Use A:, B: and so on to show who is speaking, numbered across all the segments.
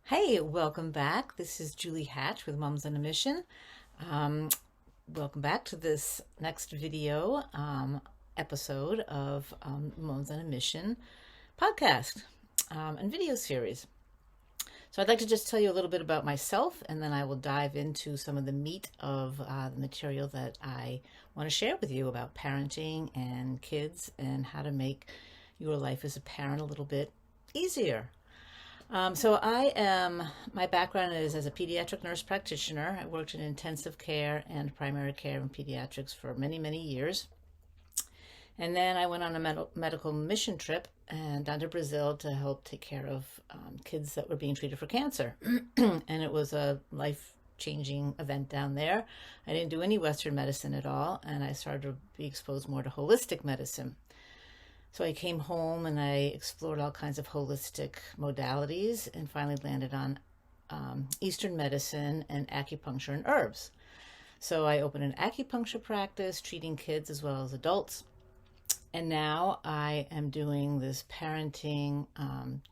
A: Hey, welcome back. This is Julie Hatch with Moms on a Mission. Um, Welcome back to this next video episode of Moms on a Mission podcast and video series. So I'd like to just tell you a little bit about myself, and then I will dive into some of the meat of the material that I want to share with you about parenting and kids and how to make your life as a parent a little bit easier. My background is as a pediatric nurse practitioner. I worked in intensive care and primary care in pediatrics for many, many years. And then I went on a medical mission trip and down to Brazil to help take care of kids that were being treated for cancer. And it was a life changing event down there. I didn't do any Western medicine at all, and I started to be exposed more to holistic medicine. So I came home and I explored all kinds of holistic modalities and finally landed on Eastern medicine and acupuncture and herbs. So I opened an acupuncture practice, treating kids as well as adults. And now I am doing this parenting,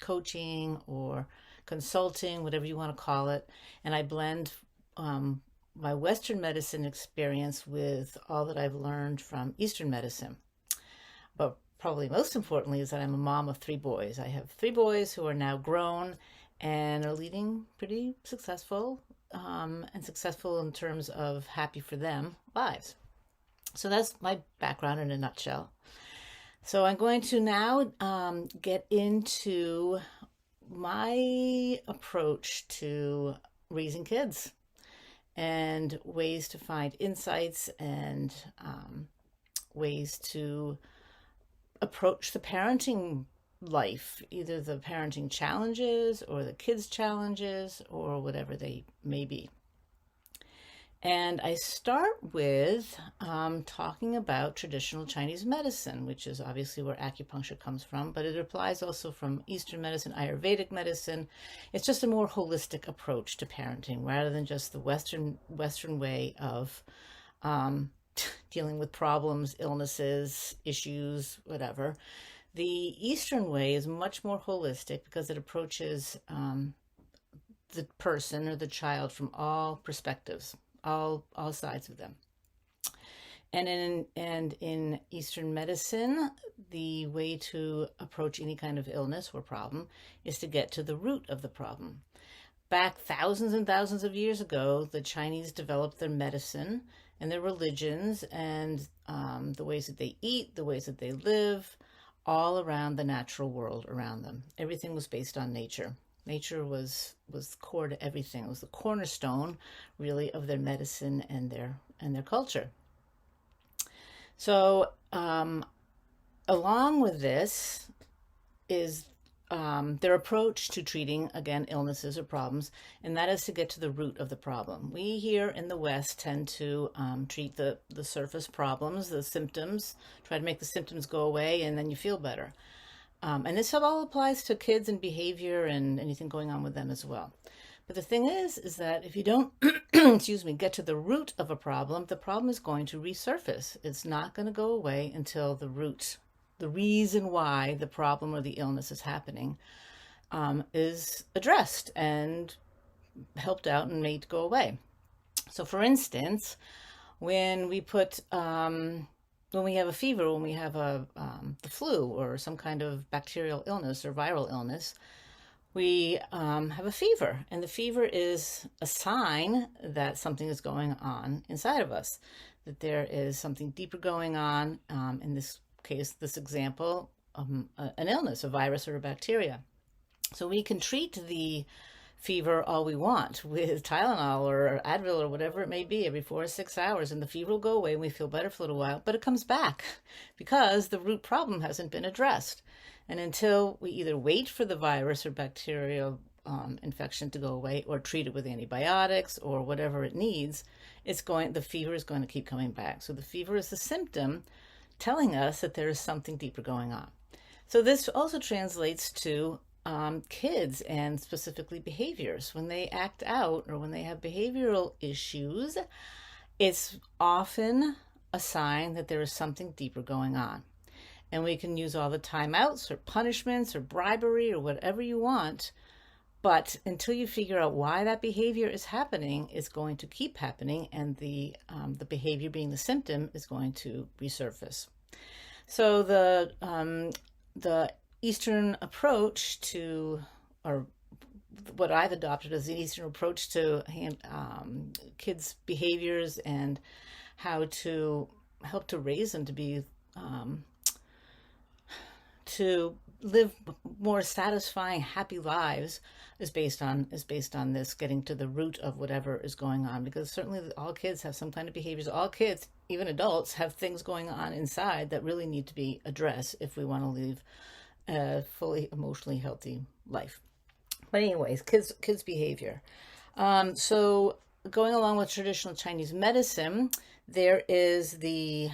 A: coaching or consulting, whatever you want to call it. And I blend my Western medicine experience with all that I've learned from Eastern medicine. But probably most importantly is that I'm a mom of three boys. I have three boys who are now grown and are leading pretty successful and successful in terms of happy for them lives. So that's my background in a nutshell. So I'm going to now get into my approach to raising kids and ways to find insights and ways to approach the parenting life, either the parenting challenges or the kids' challenges or whatever they may be. And I start with talking about traditional Chinese medicine, which is obviously where acupuncture comes from, but it applies also from Eastern medicine, Ayurvedic medicine. It's just a more holistic approach to parenting rather than just the Western way of dealing with problems, illnesses, issues, whatever. The Eastern way is much more holistic because it approaches the person or the child from all perspectives, all sides of them. And in Eastern medicine, the way to approach any kind of illness or problem is to get to the root of the problem. Back thousands and thousands of years ago, the Chinese developed their medicine and their religions and the ways that they eat, the ways that they live, all around the natural world around them. Everything was based on nature. Nature was core to everything. It was the cornerstone, really, of their medicine and their culture. So, along with this is their approach to treating, again, illnesses or problems, and that is to get to the root of the problem. We here in the West tend to treat the surface problems, the symptoms, try to make the symptoms go away, and then you feel better. And this all applies to kids and behavior and anything going on with them as well. But the thing is that if you don't, excuse me, get to the root of a problem, the problem is going to resurface. It's not going to go away until the root, the reason why the problem or the illness is happening, is addressed and helped out and made to go away. So, for instance, when we have a fever, when we have the flu or some kind of bacterial illness or viral illness, we have a fever, and the fever is a sign that something is going on inside of us, that there is something deeper going on. In this case, this example, an illness, a virus or a bacteria. So we can treat the fever all we want with Tylenol or Advil or whatever it may be every 4 or 6 hours, and the fever will go away and we feel better for a little while, but it comes back because the root problem hasn't been addressed. And until we either wait for the virus or bacterial infection to go away or treat it with antibiotics or whatever it needs, the fever is going to keep coming back. So the fever is the symptom telling us that there is something deeper going on. So this also translates to kids and specifically behaviors. When they act out or when they have behavioral issues, it's often a sign that there is something deeper going on. And we can use all the timeouts or punishments or bribery or whatever you want But until you figure out why that behavior is happening, it's going to keep happening, and the behavior being the symptom is going to resurface. So the Eastern approach to, or what I've adopted as the Eastern approach to kids' behaviors and how to help to raise them to be to live more satisfying, happy lives is based on this, getting to the root of whatever is going on. Because certainly all kids have some kind of behaviors. All kids, even adults, have things going on inside that really need to be addressed if we want to live a fully emotionally healthy life. But anyways, kids behavior. So going along with traditional Chinese medicine, there is the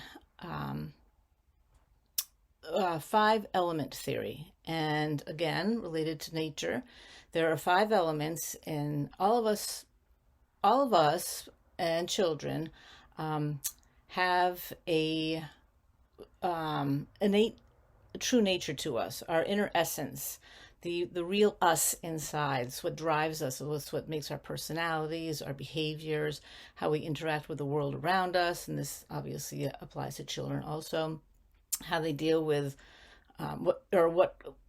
A: 5-element theory. And again, related to nature, there are 5 elements, and all of us and children have a innate true nature to us, our inner essence, the real us inside. It's what drives us. It's what makes our personalities, our behaviors, how we interact with the world around us. And this obviously applies to children also. How they deal with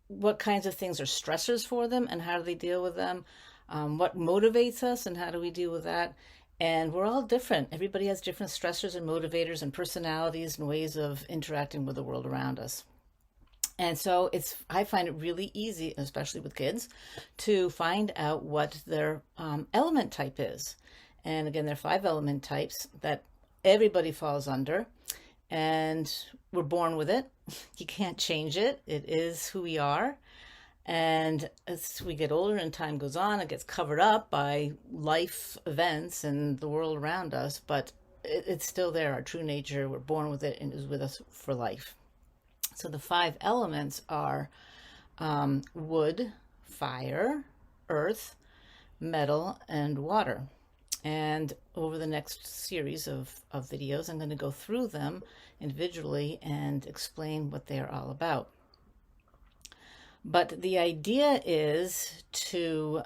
A: what kinds of things are stressors for them, and how do they deal with them? What motivates us, and how do we deal with that? And we're all different. Everybody has different stressors and motivators and personalities and ways of interacting with the world around us. And so I find it really easy, especially with kids, to find out what their element type is. And again, there are 5 element types that everybody falls under, and we're born with it. You can't change it. It is who we are. And as we get older and time goes on, it gets covered up by life events and the world around us, but it's still there, our true nature. We're born with it and is with us for life. So the 5 elements are wood, fire, earth, metal, and water. And over the next series of videos, I'm going to go through them individually and explain what they are all about. But the idea is to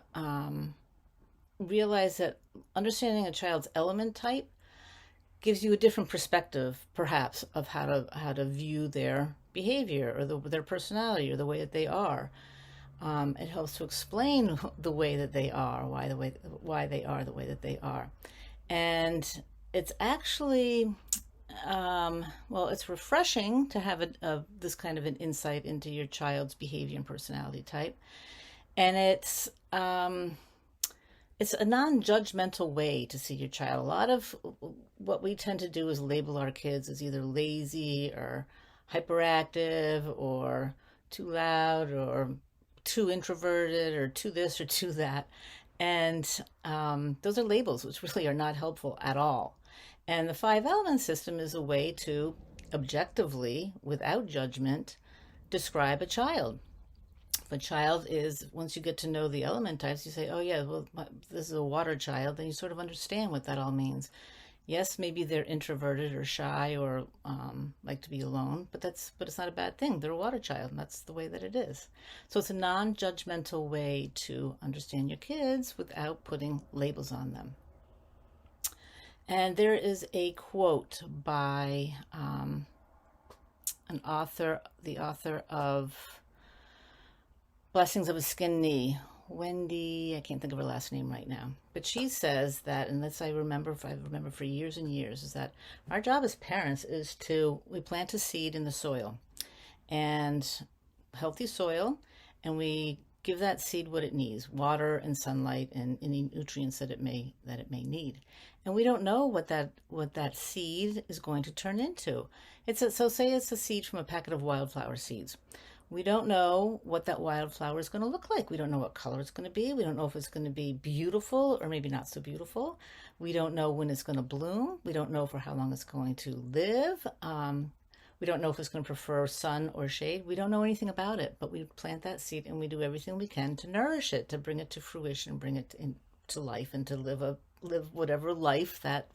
A: realize that understanding a child's element type gives you a different perspective, perhaps, of how to view their behavior or their personality or the way that they are. It helps to explain the way that they are, why they are the way that they are. And it's actually, it's refreshing to have this kind of an insight into your child's behavior and personality type. And it's a non-judgmental way to see your child. A lot of what we tend to do is label our kids as either lazy or hyperactive or too loud or too introverted or too this or too that. And those are labels which really are not helpful at all. And the 5-element system is a way to objectively, without judgment, describe a child. If a child is, once you get to know the element types, you say, oh yeah, well, this is a water child, then you sort of understand what that all means. Yes, maybe they're introverted or shy or like to be alone, but it's not a bad thing. They're a water child, and that's the way that it is. So it's a non-judgmental way to understand your kids without putting labels on them. And there is a quote by an author, the author of Blessings of a Skinned Knee, Wendy, I can't think of her last name right now, but she says that, and this I remember for years and years, is that our job as parents is we plant a seed in the soil, and healthy soil, and we give that seed what it needs, water and sunlight and any nutrients that it may need. And we don't know what that seed is going to turn into. So say it's a seed from a packet of wildflower seeds. We don't know what that wildflower is going to look like. We don't know what color it's going to be. We don't know if it's going to be beautiful or maybe not so beautiful. We don't know when it's going to bloom. We don't know for how long it's going to live. We don't know if it's going to prefer sun or shade. We don't know anything about it, but we plant that seed and we do everything we can to nourish it, to bring it to fruition, bring it into life, and to live whatever life that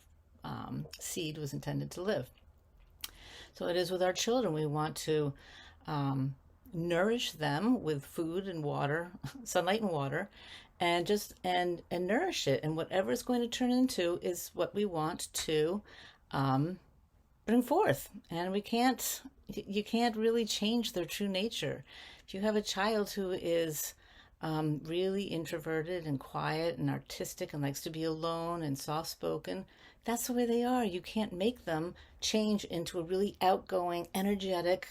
A: seed was intended to live. So it is with our children. We want to nourish them with food and water, sunlight and water, and just and nourish it, and whatever it's going to turn into is what we want to um, bring forth. And we can't, you can't really change their true nature. If you have a child who is really introverted and quiet and artistic and likes to be alone and soft spoken, that's the way they are. You can't make them change into a really outgoing, energetic,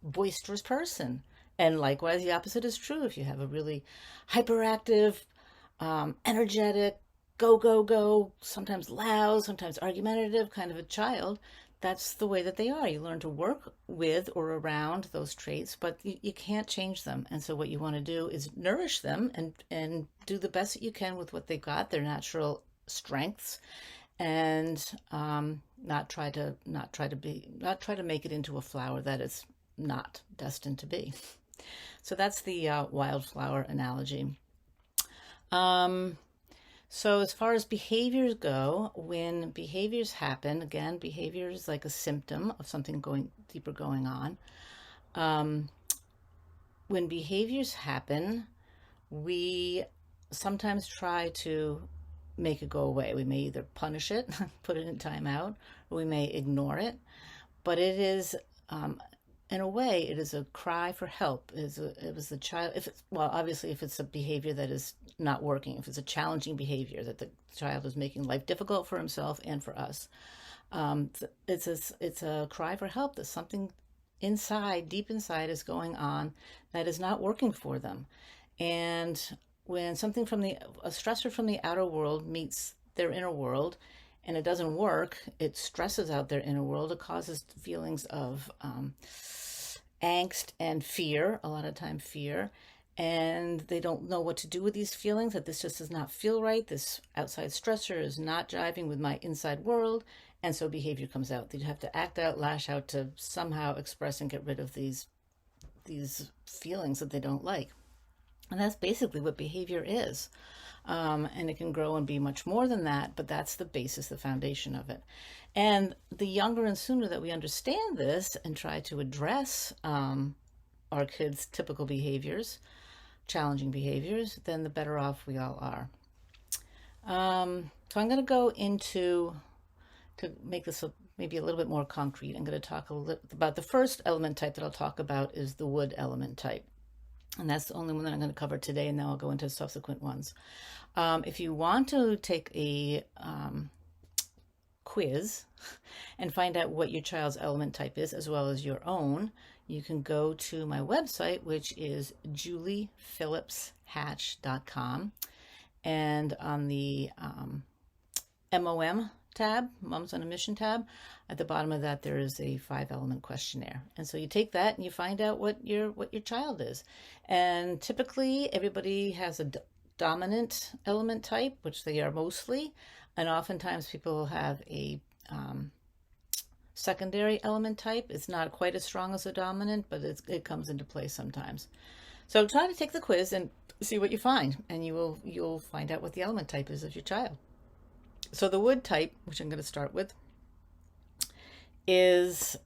A: boisterous person. And likewise, the opposite is true. If you have a really hyperactive, energetic, go, go, go, sometimes loud, sometimes argumentative kind of a child, that's the way that they are. You learn to work with or around those traits, but you can't change them. And so what you want to do is nourish them and do the best that you can with what they've got, their natural strengths, and not try to make it into a flower that is not destined to be. So that's the wildflower analogy. Um, so as far as behaviors go, when behaviors happen, again, behavior is like a symptom of something going deeper going on. Um, when behaviors happen, we sometimes try to make it go away. We may either punish it, put it in timeout, or we may ignore it. But it is, in a way, it is a cry for help. It was the child. If it's, well, obviously, if it's a behavior that is not working, if it's a challenging behavior that the child is making life difficult for himself and for us, it's a cry for help that something inside, deep inside, is going on that is not working for them. And when something from a stressor from the outer world meets their inner world, and it doesn't work, it stresses out their inner world. It causes feelings of angst and fear, a lot of time fear, and they don't know what to do with these feelings, that this just does not feel right. This outside stressor is not jiving with my inside world, and so behavior comes out. They have to act out, lash out to somehow express and get rid of these feelings that they don't like. And that's basically what behavior is. And it can grow and be much more than that, but that's the basis, the foundation of it. And the younger and sooner that we understand this and try to address our kids' typical behaviors, challenging behaviors, then the better off we all are. So I'm going to go into, to make this maybe a little bit more concrete, I'm going to talk a little about the first element type that I'll talk about is the wood element type. And that's the only one that I'm going to cover today, and then I'll go into subsequent ones. If you want to take a quiz and find out what your child's element type is, as well as your own, you can go to my website, which is juliephillipshatch.com. And on the MOM tab, Moms on a Mission tab, at the bottom of that there is a 5-element questionnaire, and so you take that and you find out what your child is. And typically everybody has a dominant element type, which they are mostly, and oftentimes people have a secondary element type. It's not quite as strong as a dominant, but it comes into play sometimes. So try to take the quiz and see what you find, and you'll find out what the element type is of your child. So the wood type, which I'm going to start with, is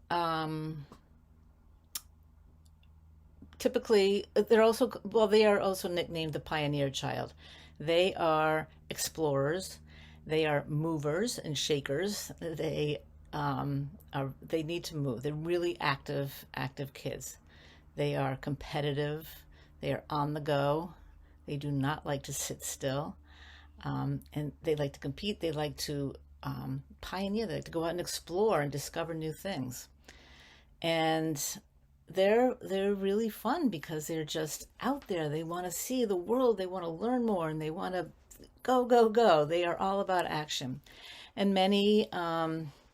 A: typically, they are also nicknamed the pioneer child. They are explorers. They are movers and shakers. They need to move. They're really active kids. They are competitive. They are on the go. They do not like to sit still. And they like to compete. They like to pioneer. They like to go out and explore and discover new things. And they're really fun because they're just out there. They want to see the world. They want to learn more, and they want to go, go, go. They are all about action. And many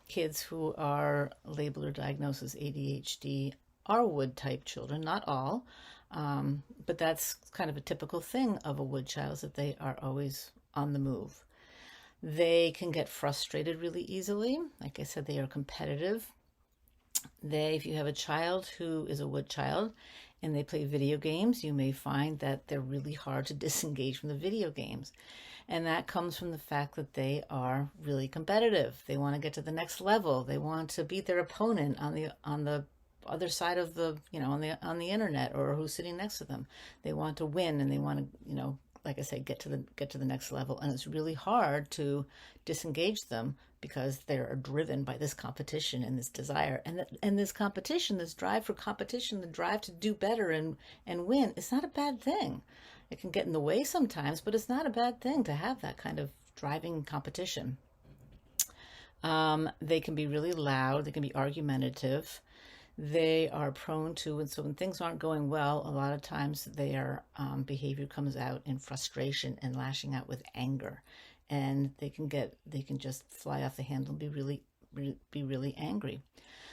A: kids who are labeled or diagnosed as ADHD are wood type children. Not all, but that's kind of a typical thing of a wood child, is that they are always on the move. They can get frustrated really easily. Like I said, they are competitive. If you have a child who is a wood child and they play video games, you may find that they're really hard to disengage from the video games. And that comes from the fact that they are really competitive. They want to get to the next level. They want to beat their opponent on the other side of the, on the internet, or who's sitting next to them. They want to win, and they want to, like I say, get to the next level. And it's really hard to disengage them because they're driven by this competition and this desire, and this competition, this drive for competition, the drive to do better and win. It's not a bad thing. It can get in the way sometimes, but it's not a bad thing to have that kind of driving competition. They can be really loud. They can be argumentative. They are prone to, and so when things aren't going well, a lot of times their behavior comes out in frustration and lashing out with anger, and they can just fly off the handle and be really angry.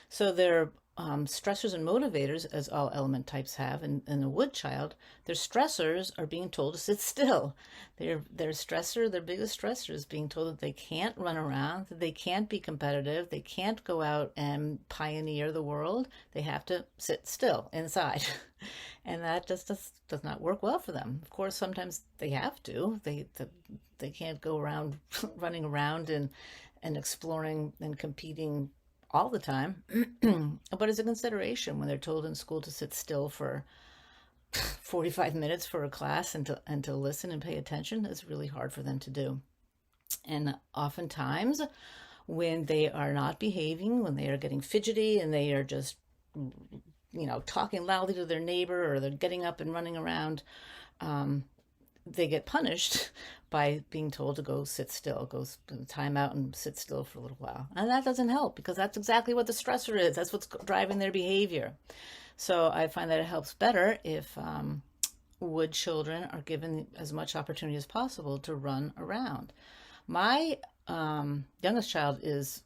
A: So they're stressors and motivators, as all element types have. And in a wood child, their stressors are being told to sit still. Their stressor, their biggest stressor is being told that they can't run around, that they can't be competitive, they can't go out and pioneer the world. They have to sit still inside. And that just does not work well for them. Of course, sometimes they have to. They can't go around running around and exploring and competing all the time. But as a consideration, when they're told in school to sit still for 45 minutes for a class and to listen and pay attention, it's really hard for them to do. And oftentimes when they are not behaving, when they are getting fidgety and they are just, talking loudly to their neighbor, or they're getting up and running around, they get punished by being told to go sit still, go time out and sit still for a little while. And that doesn't help, because that's exactly what the stressor is. That's what's driving their behavior. So I find that it helps better if wood children are given as much opportunity as possible to run around. My youngest child is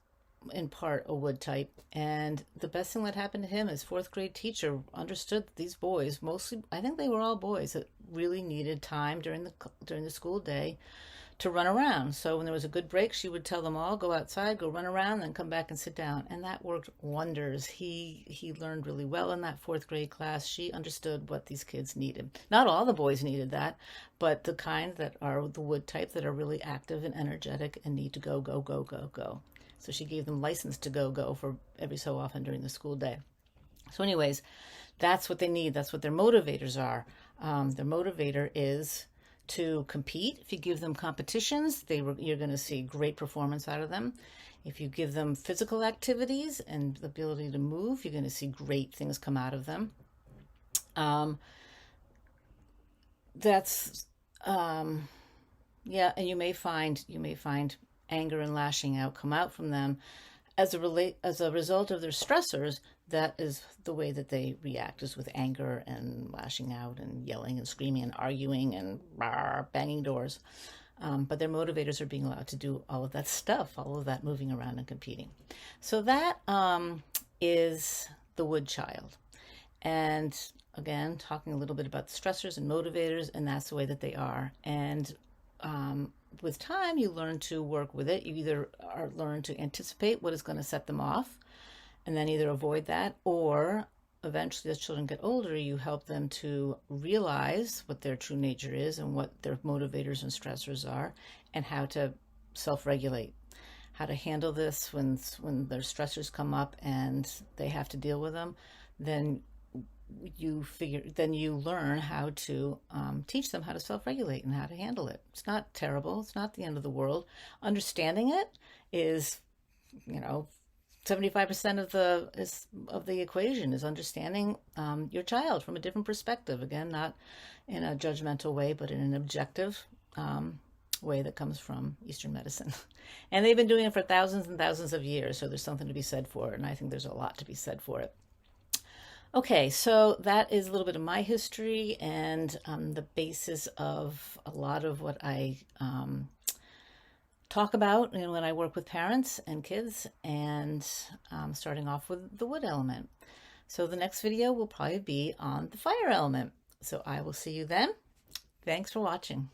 A: in part a wood type, and the best thing that happened to him is fourth grade teacher understood that these boys, mostly I think they were all boys, that really needed time during the school day to run around. So when there was a good break, she would tell them all, go outside, go run around, then come back and sit down. And that worked wonders. He learned really well in that fourth grade class. She understood what these kids needed. Not all the boys needed that, but the kind that are the wood type, that are really active and energetic and need to go, go, go, go, go. So she gave them license to go for every so often during the school day. So anyways, that's what they need. That's what their motivators are. Their motivator is to compete. If you give them competitions, you're going to see great performance out of them. If you give them physical activities and the ability to move, you're going to see great things come out of them. And you may find anger and lashing out come out from them as a result of their stressors. That is the way that they react, is with anger and lashing out and yelling and screaming and arguing and banging doors. But their motivators are being allowed to do all of that stuff, all of that moving around and competing. So that is the wood child. And again, talking a little bit about the stressors and motivators, and that's the way that they are. And with time, you learn to work with it. You either learn to anticipate what is going to set them off, and then either avoid that, or eventually as children get older, you help them to realize what their true nature is and what their motivators and stressors are, and how to self-regulate, how to handle this when their stressors come up and they have to deal with them. Then you learn how to teach them how to self-regulate and how to handle it. It's not terrible. It's not the end of the world. Understanding it is, 75% of the equation is understanding your child from a different perspective. Again, not in a judgmental way, but in an objective way that comes from Eastern medicine. And they've been doing it for thousands and thousands of years, so there's something to be said for it, and I think there's a lot to be said for it. Okay, so that is a little bit of my history and the basis of a lot of what I talk about when I work with parents and kids, and starting off with the wood element. So the next video will probably be on the fire element. So I will see you then. Thanks for watching.